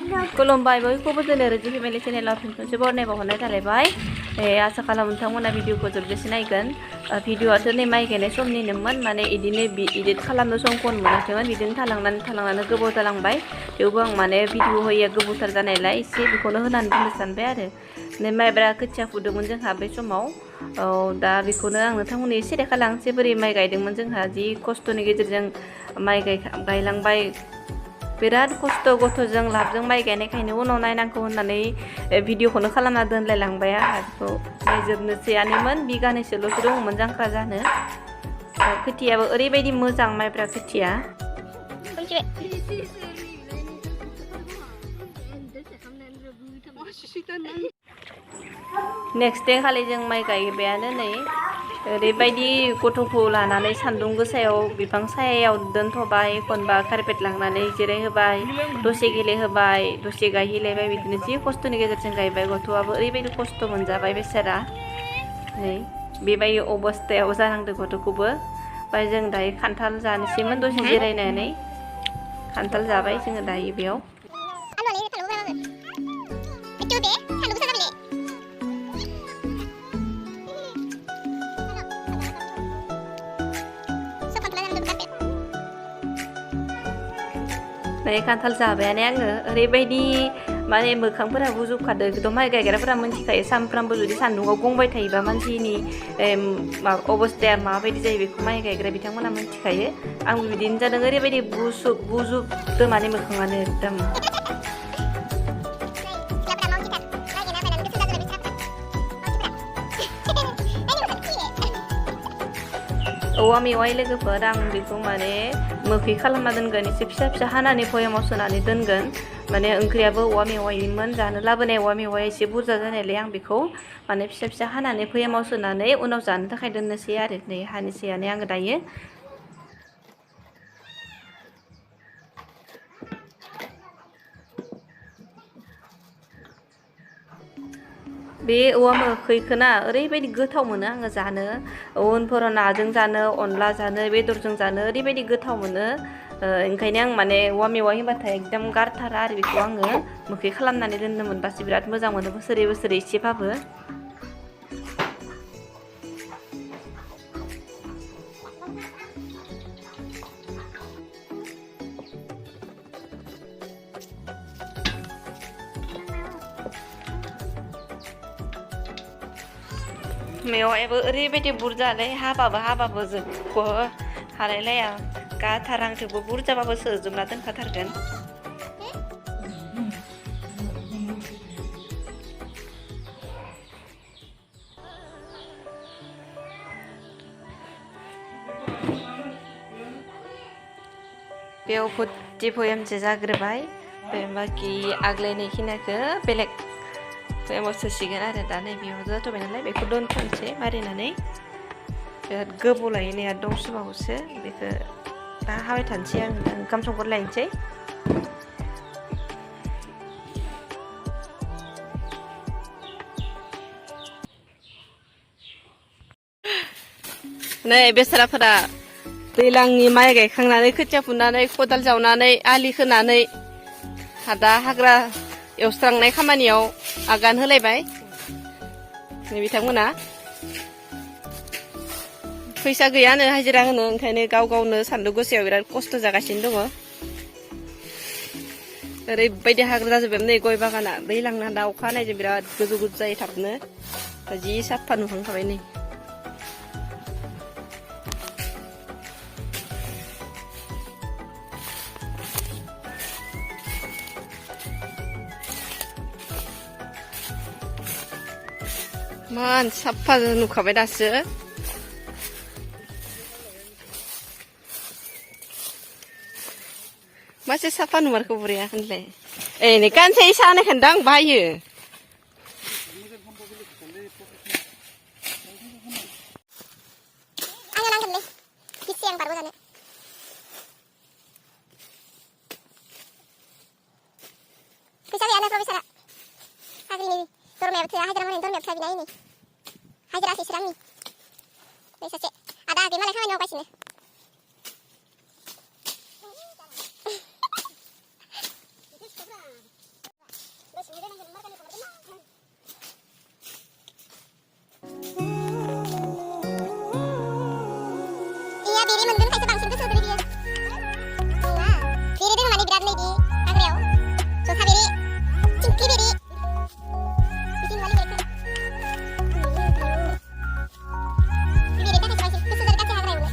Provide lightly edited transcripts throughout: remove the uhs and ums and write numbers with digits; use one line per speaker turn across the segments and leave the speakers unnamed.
खुलुमबाय बयखौबो जोंनि रोजि फेमिलि चेनेलाव फिन खनसे बरनाय बावहरनाय थालायबाय आसा खालामो नोंथांमोना भिडिअखौ जोबजासे नायगोन भिडिअआथ' नै माइ गायनाय समनिनोमोन माने इदिनो इदिट खालामनो समखौनो मोनाखैमोन बिदिनो थालांनानै गोबाव जालांबाय थेवबो आं माने भिडिअ होयो गोबावथार जानायलाय एसे बेखौनो होनानै बुंनो सानबाय आरो नै माइब्रा खोथिया फुदोंमोन जोंहा बे समाव दा बेखौनो आं नोंथांमोननो एसे देखायलांसै बोरै माइ गायदोंमोन जोंहा जि खस्थ'नि गेजेरजों माइ गायलांबाय बिराद खस्थ' गथ'जों लाबजों माइ गायनायखायनो उनाव नायनांगौ होननानै भिडिअखौनो खालामना दोनलायलांबाय आंहा बेखौ नायजोबनोसैयानोमोन बिगानैसोल'सो दङमोन जांख्रा जानो खोथियाबो ओरैबायदि मोजां माइब्रा खोथिया नेक्स्ट दे खालि जों माइ गायबायानो नै ओरैबायदि गथ'खौ लानानै सान्दुं गोसायाव बिफां सायायाव दोनथ'बाय एखनबा कारपेट लांनानै जिरायहोबाय दसे गेलेहोबाय दसे गायहैलायबाय बिदिनो जि खस्थ'नि गेजेरजों गायबाय गथ'आबो ओरैबायदि खस्थ' मोनजाबाय बेसारा नै बेबायदि अबस्थायाव जानांदों गथ'खौबो ओमफ्राय जों दायो खान्थाल जानोसैमोन दसे जिरायनानै खान्थाल जाबाय जोङो दायो बेयाव खान्थाल जाबायानो आङो ओरैबायदि माने मोखांफोरा बुजुबखादो एकदम माइ गायग्राफोरा मिन्थिखायो सानफ्रामबो जुदि सान्दुङाव गंबाय थायोबा मानसिनि अबस्थाया माबायदि जायो बेखौ माइ गायग्रा बिथांमोना मिन्थिखायो आंबो बिदिनो जादों ओरैबायदि बुजुबदो माने मोखाङानो एकदम औवा मेवाइ लोगोफोर आं बेखौ माने मोखै खालामना दोनगोन एसे फिसा फिसा हानानै भयामाव सोनानै दोनगोन माने ओंख्रियाबो औवा मेवाइमोन जानो लाबोनाय औवा मेवाया एसे बुरजा जानायलाय आं बेखौ माने फिसा फिसा हानानै भयामाव सोनानै उनाव जानो थाखाय दोननोसै आरो नै हानोसैयानो आङो दायो बे औवा मोखैखोना ओरैबायदि गोथाव मोनो आङो जानो उनफोराव नाजों जानो अनला जानो बेदरजों जानो ओरैबायदि गोथाव मोनो ओंखायनो आं माने औवा मेवाइ होनबाथाय एकदम गारथारा आरो बेखौ आङो मोखै खालामनानै दोननो मोनबासो बिराद मोजां मोनो बोसोरै बोसोरै एसेबाबो मेवायाबो ओरैबायदि बुरजालै हाबाबो जोबख' हालायलाया गाथारां थेवबो बुरजाबाबो सोजोबना दोनखाथारगोन बेयाव फुरथि भयामसो जाग्रोबाय बाखि आग्लायनायखिनिखौ बेलेग भयामाव सोसिगोन आरो दा नैबेयाव जाथ'बाय नालाय बेखौ दोनथ'नोसै मारिनानै बिराद गोबाव लायो नै दंसोबावोसो बेखौ दा हाबाय थानोसै आं ओंखाम संग्रोलायनोसै नै बेसाराफोरा दैलांनि माइ गायखांनानै खोथिया फुनानै खदाल जावनानै आलि खोनानै दा हाग्रा एवस्रांनाय खामानियाव आगान होलायबाय नै बिथांमोना फैसा गैयानो हाजिरा होनो ओंखायनो गाव गावनो सान्दुं गोसायाव बिराद खस्थ' जागासिनो दङ ओरैबायदि हाग्रा जाजोबबाय नै गय बागाना दैलांना दा अखा हानायजों बिराद गोजौ जायो थाबनो जि साफा नुहांखाबाय नै मान साफा नुखाबाय दासो मासे साफा नुमारखौ बुरैया होनलाय नै गानसै सानायखायनो आं बायो फैसा गैयानो प्रफेसारा साख्रिनि दरमायाबो थोआ हाजिरा मावनायनि दरमायाबो थोआ बिना हाजिरासो इसोर आंनि बै सासे आदा आगै मालाय खामानि मावगासिनो
बेरे मोनगोन खायसे बांसिन गोसो होदों बियो नङा बेरे दङ माने बिराद नैदि हाग्रायाव जथा बेरे थिंख्लि बेरे बिदि नुवालै बेरेखौ बेरे थाखाय बांसिन गोसो जादों गासै हाग्रायावनो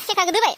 सेखा गोदोबाय